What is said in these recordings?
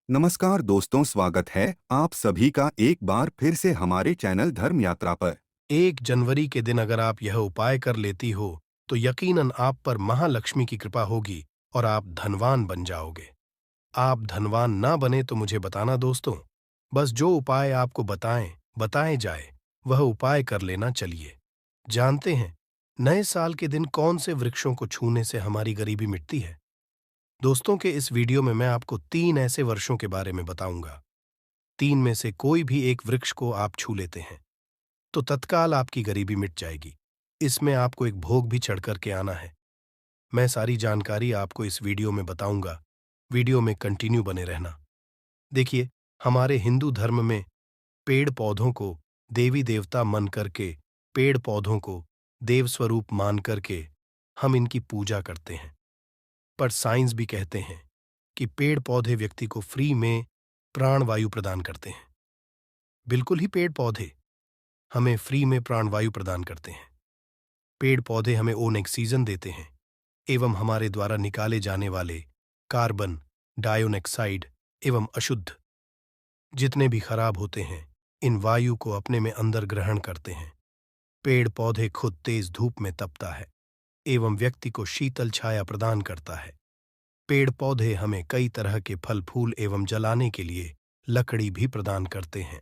नमस्कार दोस्तों, स्वागत है आप सभी का एक बार फिर से हमारे चैनल धर्म यात्रा पर। 1 जनवरी के दिन अगर आप यह उपाय कर लेती हो तो यकीनन आप पर महालक्ष्मी की कृपा होगी और आप धनवान बन जाओगे। आप धनवान ना बने तो मुझे बताना दोस्तों। बस जो उपाय आपको बताए जाए वह उपाय कर लेना। चलिए जानते हैं नए साल के दिन कौन से वृक्षों को छूने से हमारी गरीबी मिटती है। दोस्तों के इस वीडियो में मैं आपको 3 ऐसे वर्षों के बारे में बताऊंगा। 3 में से कोई भी एक वृक्ष को आप छू लेते हैं तो तत्काल आपकी गरीबी मिट जाएगी। इसमें आपको एक भोग भी चढ़ करके आना है। मैं सारी जानकारी आपको इस वीडियो में बताऊंगा। वीडियो में कंटिन्यू बने रहना। देखिए, हमारे हिंदू धर्म में पेड़ पौधों को देवी देवता मन करके, पेड़ पौधों को देव स्वरूप मान करके हम इनकी पूजा करते हैं। पर साइंस भी कहते हैं कि पेड़ पौधे व्यक्ति को फ्री में प्राणवायु प्रदान करते हैं। बिल्कुल ही पेड़ पौधे हमें फ्री में प्राणवायु प्रदान करते हैं। पेड़ पौधे हमें ओन ऑक्सीजन देते हैं एवं हमारे द्वारा निकाले जाने वाले कार्बन डाइऑक्साइड एवं अशुद्ध जितने भी खराब होते हैं इन वायु को अपने में अंदर ग्रहण करते हैं। पेड़ पौधे खुद तेज धूप में तपता है एवं व्यक्ति को शीतल छाया प्रदान करता है। पेड़ पौधे हमें कई तरह के फल फूल एवं जलाने के लिए लकड़ी भी प्रदान करते हैं।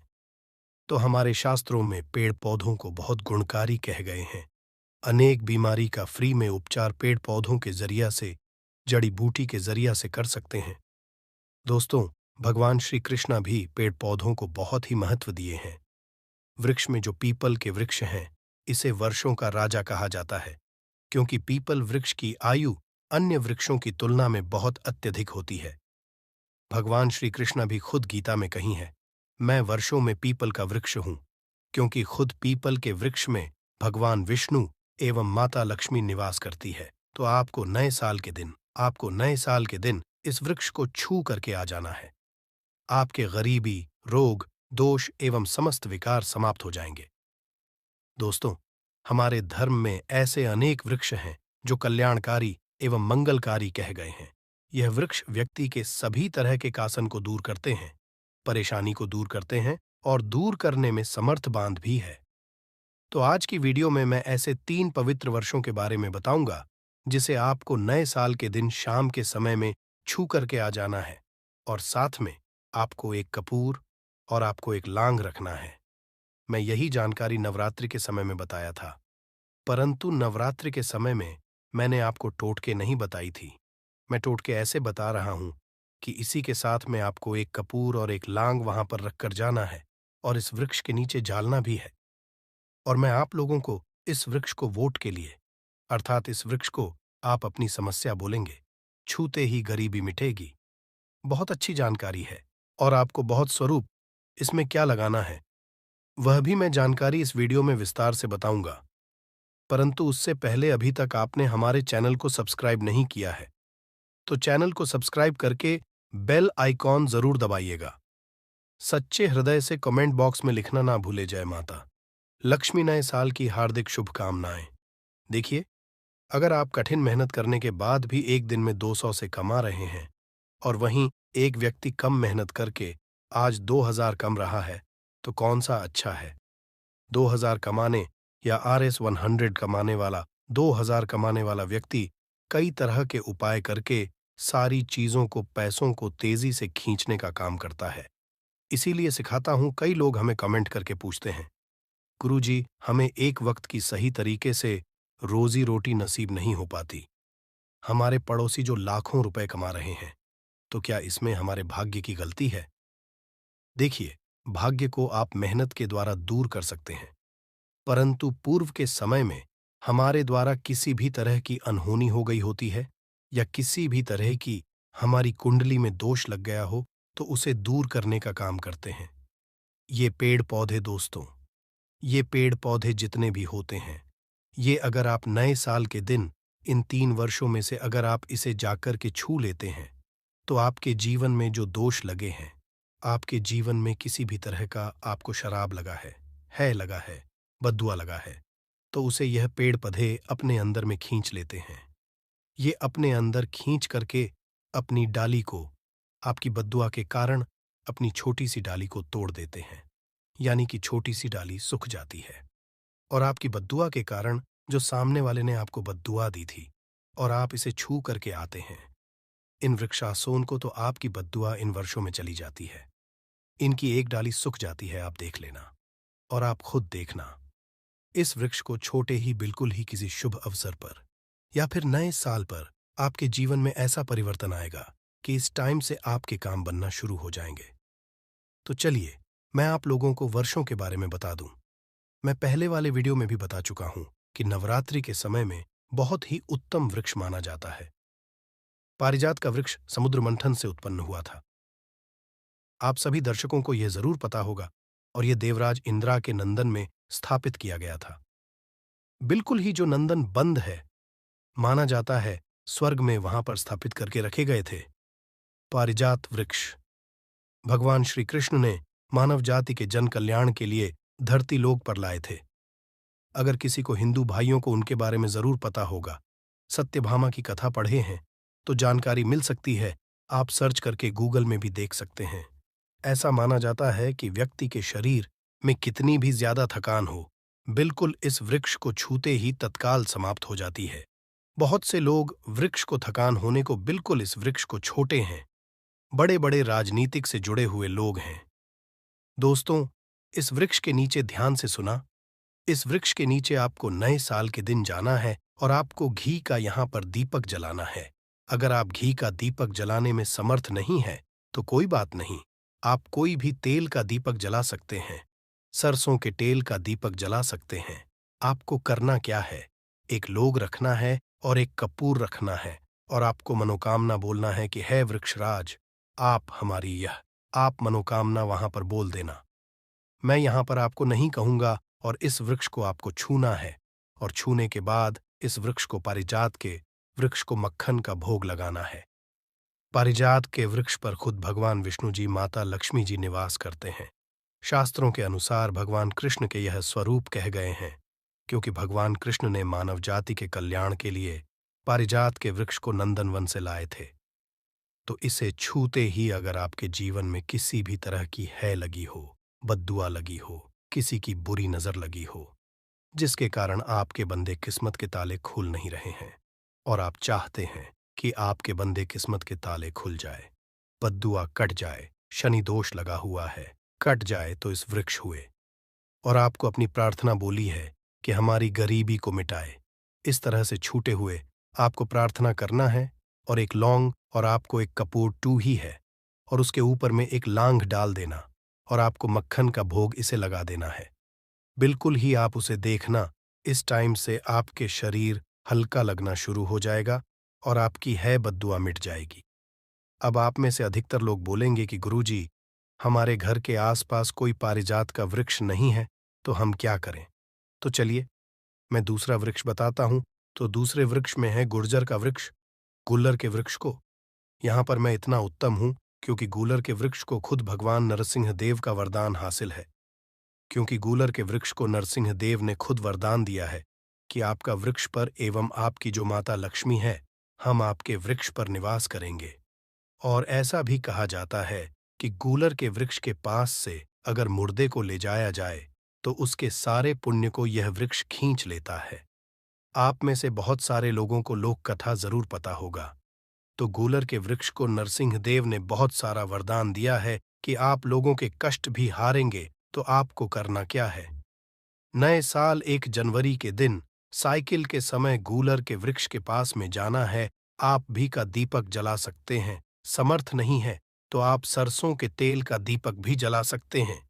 तो हमारे शास्त्रों में पेड़ पौधों को बहुत गुणकारी कह गए हैं। अनेक बीमारी का फ्री में उपचार पेड़ पौधों के जरिया से, जड़ी बूटी के जरिया से कर सकते हैं। दोस्तों, भगवान श्री कृष्णा भी पेड़ पौधों को बहुत ही महत्व दिए हैं। वृक्ष में जो पीपल के वृक्ष हैं, इसे वर्षों का राजा कहा जाता है, क्योंकि पीपल वृक्ष की आयु अन्य वृक्षों की तुलना में बहुत अत्यधिक होती है। भगवान श्री कृष्णा भी खुद गीता में कही है, मैं वर्षों में पीपल का वृक्ष हूं, क्योंकि खुद पीपल के वृक्ष में भगवान विष्णु एवं माता लक्ष्मी निवास करती है। तो आपको नए साल के दिन इस वृक्ष को छू करके आ जाना है। आपके गरीबी, रोग, दोष एवं समस्त विकार समाप्त हो जाएंगे। दोस्तों, हमारे धर्म में ऐसे अनेक वृक्ष हैं जो कल्याणकारी एवं मंगलकारी कह गए हैं। यह वृक्ष व्यक्ति के सभी तरह के कासन को दूर करते हैं, परेशानी को दूर करते हैं और दूर करने में समर्थवान भी है। तो आज की वीडियो में मैं ऐसे 3 पवित्र वर्षों के बारे में बताऊंगा जिसे आपको नए साल के दिन शाम के समय में छू करके आ जाना है और साथ में आपको एक कपूर और आपको एक लांग रखना है। मैं यही जानकारी नवरात्रि के समय में बताया था, परंतु नवरात्रि के समय में मैंने आपको टोटके नहीं बताई थी। मैं टोटके ऐसे बता रहा हूं कि इसी के साथ में आपको एक कपूर और एक लांग वहां पर रखकर जाना है और इस वृक्ष के नीचे जालना भी है। और मैं आप लोगों को इस वृक्ष को वोट के लिए, अर्थात इस वृक्ष को आप अपनी समस्या बोलेंगे, छूते ही गरीबी मिटेगी। बहुत अच्छी जानकारी है और आपको बहुत स्वरूप इसमें क्या लगाना है वह भी मैं जानकारी इस वीडियो में विस्तार से बताऊंगा। परंतु उससे पहले अभी तक आपने हमारे चैनल को सब्सक्राइब नहीं किया है तो चैनल को सब्सक्राइब करके बेल आइकॉन जरूर दबाइएगा। सच्चे हृदय से कमेंट बॉक्स में लिखना ना भूले, जय माता लक्ष्मी, नए साल की हार्दिक शुभकामनाएं। देखिए, अगर आप कठिन मेहनत करने के बाद भी एक दिन में 200 से कमा रहे हैं और वहीं एक व्यक्ति कम मेहनत करके आज 2000 कम रहा है तो कौन सा अच्छा है। 2000 कमाने या RS 100 कमाने वाला, 2000 कमाने वाला व्यक्ति कई तरह के उपाय करके सारी चीजों को, पैसों को तेजी से खींचने का काम करता है। इसीलिए सिखाता हूं। कई लोग हमें कमेंट करके पूछते हैं, गुरुजी, हमें एक वक्त की सही तरीके से रोजी रोटी नसीब नहीं हो पाती। हमारे पड़ोसी जो लाखों रुपए कमा रहे हैं, तो क्या इसमें हमारे भाग्य की गलती है? देखिए, भाग्य को आप मेहनत के द्वारा दूर कर सकते हैं, परंतु पूर्व के समय में हमारे द्वारा किसी भी तरह की अनहोनी हो गई होती है या किसी भी तरह की हमारी कुंडली में दोष लग गया हो तो उसे दूर करने का काम करते हैं। ये पेड़ पौधे दोस्तों, ये पेड़ पौधे जितने भी होते हैं, ये अगर आप नए साल के दिन इन 3 वर्षों में से अगर आप इसे जाकर के छू लेते हैं तो आपके जीवन में जो दोष लगे हैं, आपके जीवन में किसी भी तरह का आपको शराब लगा है, बद्दुआ लगा है, तो उसे यह पेड़ पौधे अपने अंदर में खींच लेते हैं। ये अपने अंदर खींच करके अपनी डाली को आपकी बद्दुआ के कारण अपनी छोटी सी डाली को तोड़ देते हैं, यानी कि छोटी सी डाली सूख जाती है। और आपकी बद्दुआ के कारण जो सामने वाले ने आपको बद्दुआ दी थी और आप इसे छू करके आते हैं, इन वृक्षासोन को तो आपकी बद्दुआ इन वर्षों में चली जाती है। इनकी एक डाली सूख जाती है, आप देख लेना और आप खुद देखना। इस वृक्ष को छोटे ही बिल्कुल ही किसी शुभ अवसर पर या फिर नए साल पर आपके जीवन में ऐसा परिवर्तन आएगा कि इस टाइम से आपके काम बनना शुरू हो जाएंगे। तो चलिए मैं आप लोगों को वर्षों के बारे में बता दूं। मैं पहले वाले वीडियो में भी बता चुका हूं कि नवरात्रि के समय में बहुत ही उत्तम वृक्ष माना जाता है। पारिजात का वृक्ष समुद्र मंथन से उत्पन्न हुआ था। आप सभी दर्शकों को यह जरूर पता होगा और यह देवराज इंद्रा के नंदन में स्थापित किया गया था। बिल्कुल ही जो नंदन बंद है, माना जाता है स्वर्ग में वहां पर स्थापित करके रखे गए थे। पारिजात वृक्ष भगवान श्री कृष्ण ने मानव जाति के जन कल्याण के लिए धरती लोक पर लाए थे। अगर किसी को हिंदू भाइयों को उनके बारे में जरूर पता होगा, सत्यभामा की कथा पढ़े हैं तो जानकारी मिल सकती है। आप सर्च करके गूगल में भी देख सकते हैं। ऐसा माना जाता है कि व्यक्ति के शरीर में कितनी भी ज्यादा थकान हो, बिल्कुल इस वृक्ष को छूते ही तत्काल समाप्त हो जाती है। बहुत से लोग वृक्ष को थकान होने को बिल्कुल इस वृक्ष को छोटे हैं। बड़े बड़े राजनीतिक से जुड़े हुए लोग हैं। दोस्तों, इस वृक्ष के नीचे ध्यान से सुना। इस वृक्ष के नीचे आपको नए साल के दिन जाना है और आपको घी का यहां पर दीपक जलाना है। अगर आप घी का दीपक जलाने में समर्थ नहीं है तो कोई बात नहीं, आप कोई भी तेल का दीपक जला सकते हैं। सरसों के तेल का दीपक जला सकते हैं। आपको करना क्या है, एक लोग रखना है और एक कपूर रखना है और आपको मनोकामना बोलना है कि है वृक्षराज, आप हमारी यह, आप मनोकामना वहां पर बोल देना। मैं यहां पर आपको नहीं कहूंगा और इस वृक्ष को आपको छूना है और छूने के बाद इस वृक्ष को, पारिजात के वृक्ष को मक्खन का भोग लगाना है। पारिजात के वृक्ष पर खुद भगवान विष्णु जी, माता लक्ष्मी जी निवास करते हैं। शास्त्रों के अनुसार भगवान कृष्ण के यह स्वरूप कह गए हैं क्योंकि भगवान कृष्ण ने मानव जाति के कल्याण के लिए पारिजात के वृक्ष को नंदनवन से लाए थे। तो इसे छूते ही अगर आपके जीवन में किसी भी तरह की है लगी हो, बद्दुआ लगी हो, किसी की बुरी नजर लगी हो, जिसके कारण आपके बंदे किस्मत के ताले खुल नहीं रहे हैं और आप चाहते हैं कि आपके बंदे किस्मत के ताले खुल जाए, बद्दुआ कट जाए, शनि दोष लगा हुआ है, कट जाए, तो इस वृक्ष हुए और आपको अपनी प्रार्थना बोली है कि हमारी गरीबी को मिटाए। इस तरह से छूटे हुए आपको प्रार्थना करना है और एक लौंग और आपको एक कपूर टू ही है और उसके ऊपर में एक लांग डाल देना और आपको मक्खन का भोग इसे लगा देना है। बिल्कुल ही आप उसे देखना, इस टाइम से आपके शरीर हल्का लगना शुरू हो जाएगा और आपकी है बद्दुआ मिट जाएगी। अब आप में से अधिकतर लोग बोलेंगे कि गुरुजी, हमारे घर के आसपास कोई पारिजात का वृक्ष नहीं है, तो हम क्या करें? तो चलिए मैं दूसरा वृक्ष बताता हूं। तो दूसरे वृक्ष में है गुर्जर का वृक्ष, गूलर के वृक्ष को। यहां पर मैं इतना उत्तम हूं क्योंकि गूलर के वृक्ष को खुद भगवान नरसिंह देव का वरदान हासिल है। क्योंकि गूलर के वृक्ष को नरसिंह देव ने खुद वरदान दिया है कि आपका वृक्ष पर एवं आपकी जो माता लक्ष्मी है, हम आपके वृक्ष पर निवास करेंगे। और ऐसा भी कहा जाता है कि गूलर के वृक्ष के पास से अगर मुर्दे को ले जाया जाए तो उसके सारे पुण्य को यह वृक्ष खींच लेता है। आप में से बहुत सारे लोगों को लोक कथा जरूर पता होगा। तो गूलर के वृक्ष को नरसिंह देव ने बहुत सारा वरदान दिया है कि आप लोगों के कष्ट भी हारेंगे। तो आपको करना क्या है, नए साल 1 जनवरी के दिन साइकिल के समय गूलर के वृक्ष के पास में जाना है। आप भी का दीपक जला सकते हैं, समर्थ नहीं है तो आप सरसों के तेल का दीपक भी जला सकते हैं,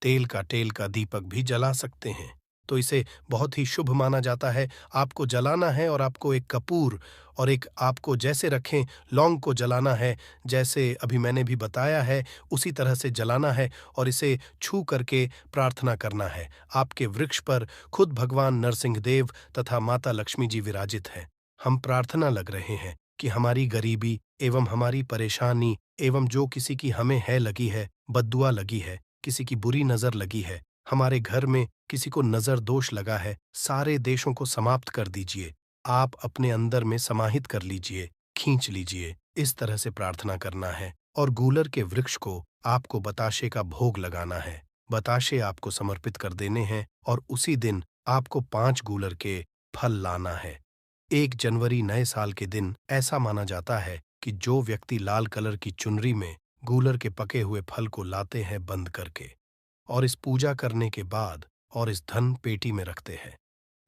तेल का दीपक भी जला सकते हैं। तो इसे बहुत ही शुभ माना जाता है। आपको जलाना है और आपको एक कपूर और एक आपको जैसे रखें लौंग को जलाना है, जैसे अभी मैंने भी बताया है उसी तरह से जलाना है और इसे छू करके प्रार्थना करना है। आपके वृक्ष पर खुद भगवान नरसिंह देव तथा माता लक्ष्मी जी विराजित हैं। हम प्रार्थना लग रहे हैं कि हमारी गरीबी एवं हमारी परेशानी एवं जो किसी की हमें है लगी है, बद्दुआ लगी है, किसी की बुरी नजर लगी है, हमारे घर में किसी को नजर दोष लगा है, सारे देशों को समाप्त कर दीजिए। आप अपने अंदर में समाहित कर लीजिए, खींच लीजिए। इस तरह से प्रार्थना करना है और गूलर के वृक्ष को आपको बताशे का भोग लगाना है। बताशे आपको समर्पित कर देने हैं और उसी दिन आपको 5 गूलर के फल लाना है। 1 जनवरी नए साल के दिन ऐसा माना जाता है कि जो व्यक्ति लाल कलर की चुनरी में गूलर के पके हुए फल को लाते हैं बंद करके और इस पूजा करने के बाद और इस धन पेटी में रखते हैं,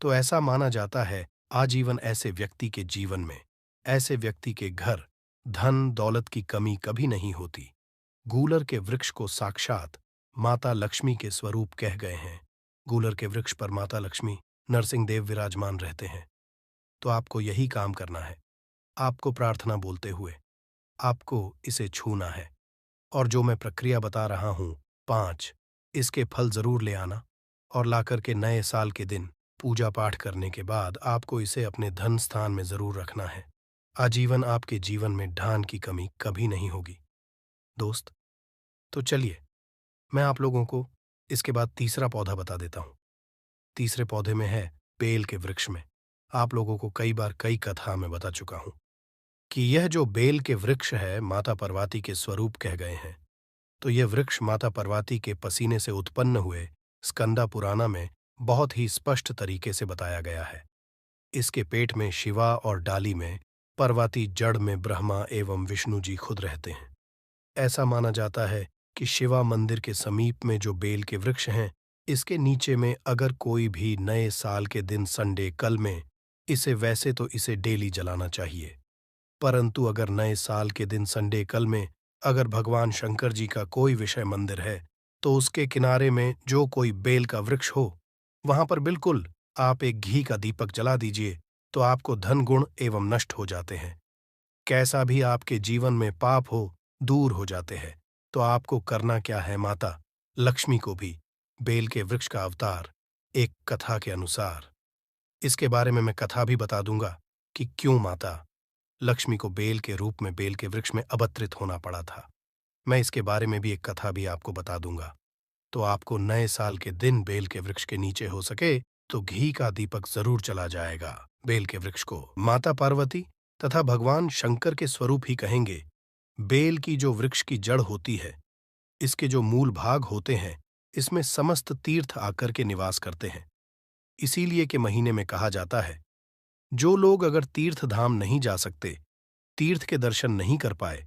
तो ऐसा माना जाता है आजीवन ऐसे व्यक्ति के जीवन में, ऐसे व्यक्ति के घर धन दौलत की कमी कभी नहीं होती। गूलर के वृक्ष को साक्षात माता लक्ष्मी के स्वरूप कह गए हैं। गूलर के वृक्ष पर माता लक्ष्मी नरसिंह देव विराजमान रहते हैं। तो आपको यही काम करना है। आपको प्रार्थना बोलते हुए आपको इसे छूना है और जो मैं प्रक्रिया बता रहा हूं 5, इसके फल जरूर ले आना और लाकर के नए साल के दिन पूजा पाठ करने के बाद आपको इसे अपने धन स्थान में जरूर रखना है। आजीवन आपके जीवन में धन की कमी कभी नहीं होगी। दोस्त, तो चलिए मैं आप लोगों को इसके बाद तीसरा पौधा बता देता हूं। तीसरे पौधे में है बेल के वृक्ष में। आप लोगों को कई बार कई कथा में बता चुका हूं कि यह जो बेल के वृक्ष है माता पार्वती के स्वरूप कह गए हैं। तो यह वृक्ष माता पार्वती के पसीने से उत्पन्न हुए स्कंदा पुराना में बहुत ही स्पष्ट तरीके से बताया गया है। इसके पेट में शिवा और डाली में पार्वती, जड़ में ब्रह्मा एवं विष्णु जी खुद रहते हैं। ऐसा माना जाता है कि शिवा मंदिर के समीप में जो बेल के वृक्ष हैं, इसके नीचे में अगर कोई भी नए साल के दिन संडे कल में इसे वैसे तो इसे डेली जलाना चाहिए, परंतु अगर नए साल के दिन संडे कल में अगर भगवान शंकर जी का कोई विषय मंदिर है तो उसके किनारे में जो कोई बेल का वृक्ष हो वहां पर बिल्कुल आप एक घी का दीपक जला दीजिए तो आपको धन गुण एवं नष्ट हो जाते हैं। कैसा भी आपके जीवन में पाप हो दूर हो जाते हैं। तो आपको करना क्या है, माता लक्ष्मी को भी बेल के वृक्ष का अवतार एक कथा के अनुसार, इसके बारे में मैं कथा भी बता दूंगा कि क्यों माता लक्ष्मी को बेल के रूप में बेल के वृक्ष में अवतरित होना पड़ा था। मैं इसके बारे में भी एक कथा भी आपको बता दूंगा। तो आपको नए साल के दिन बेल के वृक्ष के नीचे हो सके तो घी का दीपक जरूर चला जाएगा। बेल के वृक्ष को माता पार्वती तथा भगवान शंकर के स्वरूप ही कहेंगे। बेल की जो वृक्ष की जड़ होती है, इसके जो मूल भाग होते हैं, इसमें समस्त तीर्थ आकर के निवास करते हैं। इसीलिए के महीने में कहा जाता है जो लोग अगर तीर्थ धाम नहीं जा सकते, तीर्थ के दर्शन नहीं कर पाए,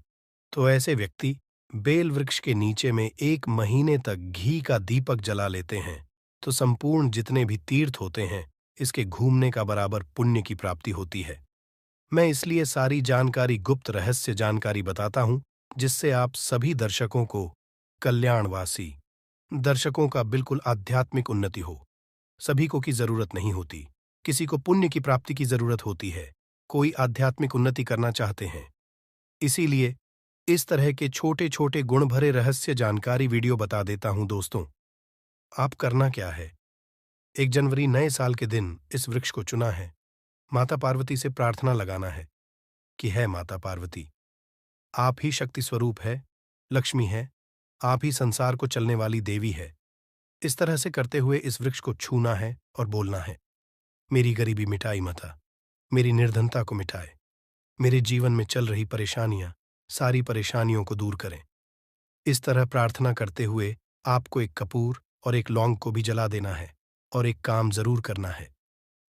तो ऐसे व्यक्ति बेल वृक्ष के नीचे में 1 महीने तक घी का दीपक जला लेते हैं तो संपूर्ण जितने भी तीर्थ होते हैं इसके घूमने का बराबर पुण्य की प्राप्ति होती है। मैं इसलिए सारी जानकारी गुप्त रहस्य जानकारी बताता हूं जिससे आप सभी दर्शकों को कल्याणवासी दर्शकों का बिल्कुल आध्यात्मिक उन्नति हो। सभी को की जरूरत नहीं होती, किसी को पुण्य की प्राप्ति की जरूरत होती है, कोई आध्यात्मिक उन्नति करना चाहते हैं। इसीलिए इस तरह के छोटे छोटे गुण भरे रहस्य जानकारी वीडियो बता देता हूं। दोस्तों, आप करना क्या है, 1 जनवरी नए साल के दिन इस वृक्ष को चुना है। माता पार्वती से प्रार्थना लगाना है कि है माता पार्वती, आप ही शक्ति स्वरूप है, लक्ष्मी है, आप ही संसार को चलने वाली देवी है। इस तरह से करते हुए इस वृक्ष को छूना है और बोलना है, मेरी गरीबी मिटाई माता, मेरी निर्धनता को मिटाए, मेरे जीवन में चल रही परेशानियां, सारी परेशानियों को दूर करें। इस तरह प्रार्थना करते हुए आपको एक कपूर और एक लौंग को भी जला देना है और एक काम जरूर करना है।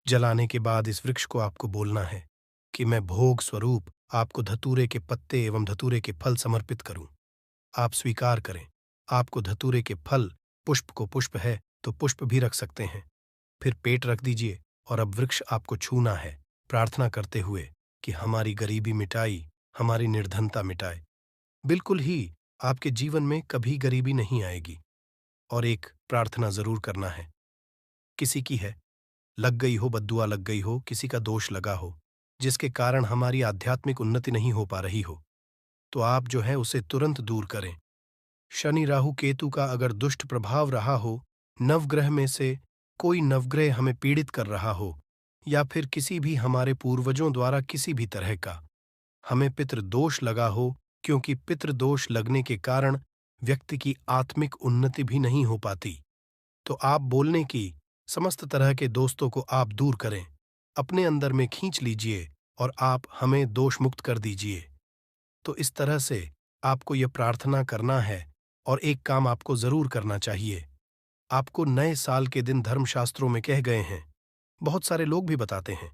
जलाने के बाद इस वृक्ष को आपको बोलना है कि मैं भोग स्वरूप आपको धतूरे के पत्ते एवं धतूरे के फल समर्पित करूं। आप स्वीकार करें। आपको धतूरे के फल, पुष्प को पुष्प है तो पुष्प भी रख सकते हैं। फिर पेट रख दीजिए और अब वृक्ष आपको छूना है, प्रार्थना करते हुए कि हमारी गरीबी मिटाई, हमारी निर्धनता मिटाए। बिल्कुल ही आपके जीवन में कभी गरीबी नहीं आएगी। और एक प्रार्थना जरूर करना है, किसी की है, लग गई हो, बद्दुआ लग गई हो, किसी का दोष लगा हो जिसके कारण हमारी आध्यात्मिक उन्नति नहीं हो पा रही हो, तो आप जो है उसे तुरंत दूर करें। शनि राहु केतु का अगर दुष्ट प्रभाव रहा हो, नवग्रह में से कोई नवग्रह हमें पीड़ित कर रहा हो, या फिर किसी भी हमारे पूर्वजों द्वारा किसी भी तरह का हमें पितृदोष लगा हो, क्योंकि पितृदोष लगने के कारण व्यक्ति की आत्मिक उन्नति भी नहीं हो पाती, तो आप बोलने की समस्त तरह के दोस्तों को आप दूर करें, अपने अंदर में खींच लीजिए और आप हमें दोष मुक्त कर दीजिए। तो इस तरह से आपको यह प्रार्थना करना है और एक काम आपको जरूर करना चाहिए। आपको नए साल के दिन धर्मशास्त्रों में कह गए हैं, बहुत सारे लोग भी बताते हैं,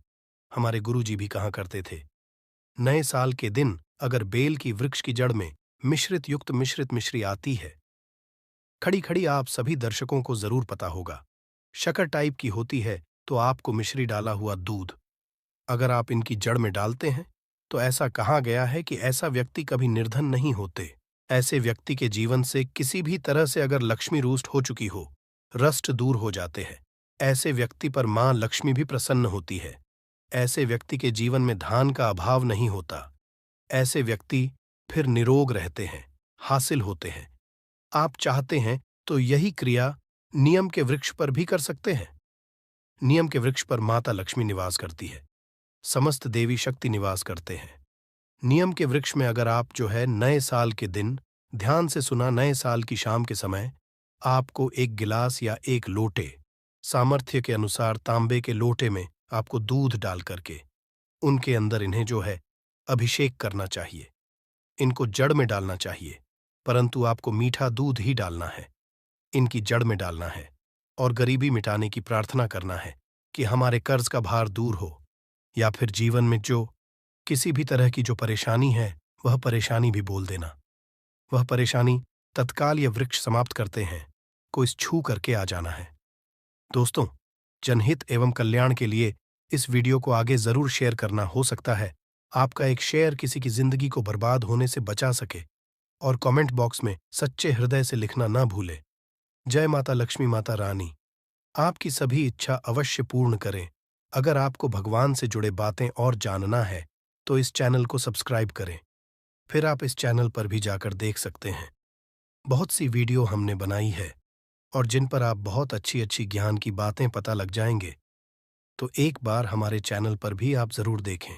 हमारे गुरुजी भी कहा करते थे, नए साल के दिन अगर बेल की वृक्ष की जड़ में मिश्रित युक्त मिश्रित मिश्री आती है, खड़ी खड़ी आप सभी दर्शकों को जरूर पता होगा, शक्कर टाइप की होती है, तो आपको मिश्री डाला हुआ दूध अगर आप इनकी जड़ में डालते हैं तो ऐसा कहा गया है कि ऐसा व्यक्ति कभी निर्धन नहीं होते। ऐसे व्यक्ति के जीवन से किसी भी तरह से अगर लक्ष्मी रूष्ट हो चुकी हो, रष्ट दूर हो जाते हैं। ऐसे व्यक्ति पर मां लक्ष्मी भी प्रसन्न होती है। ऐसे व्यक्ति के जीवन में धान का अभाव नहीं होता। ऐसे व्यक्ति फिर निरोग रहते हैं, हासिल होते हैं। आप चाहते हैं तो यही क्रिया नियम के वृक्ष पर भी कर सकते हैं। नियम के वृक्ष पर माता लक्ष्मी निवास करती है, समस्त देवी शक्ति निवास करते हैं। नियम के वृक्ष में अगर आप जो है नए साल के दिन ध्यान से सुना, नए साल की शाम के समय आपको एक गिलास या एक लोटे, सामर्थ्य के अनुसार तांबे के लोटे में आपको दूध डाल करके उनके अंदर इन्हें जो है अभिषेक करना चाहिए, इनको जड़ में डालना चाहिए, परंतु आपको मीठा दूध ही डालना है, इनकी जड़ में डालना है और गरीबी मिटाने की प्रार्थना करना है कि हमारे कर्ज का भार दूर हो, या फिर जीवन में जो किसी भी तरह की जो परेशानी है वह परेशानी भी बोल देना। वह परेशानी तत्काल यह वृक्ष समाप्त करते हैं, को इस छू करके आ जाना है। दोस्तों, जनहित एवं कल्याण के लिए इस वीडियो को आगे जरूर शेयर करना। हो सकता है आपका एक शेयर किसी की जिंदगी को बर्बाद होने से बचा सके। और कमेंट बॉक्स में सच्चे हृदय से लिखना ना भूले। जय माता लक्ष्मी माता रानी आपकी सभी इच्छा अवश्य पूर्ण करें। अगर आपको भगवान से जुड़े बातें और जानना है तो इस चैनल को सब्सक्राइब करें। फिर आप इस चैनल पर भी जाकर देख सकते हैं, बहुत सी वीडियो हमने बनाई है और जिन पर आप बहुत अच्छी अच्छी ज्ञान की बातें पता लग जाएंगे। तो एक बार हमारे चैनल पर भी आप जरूर देखें।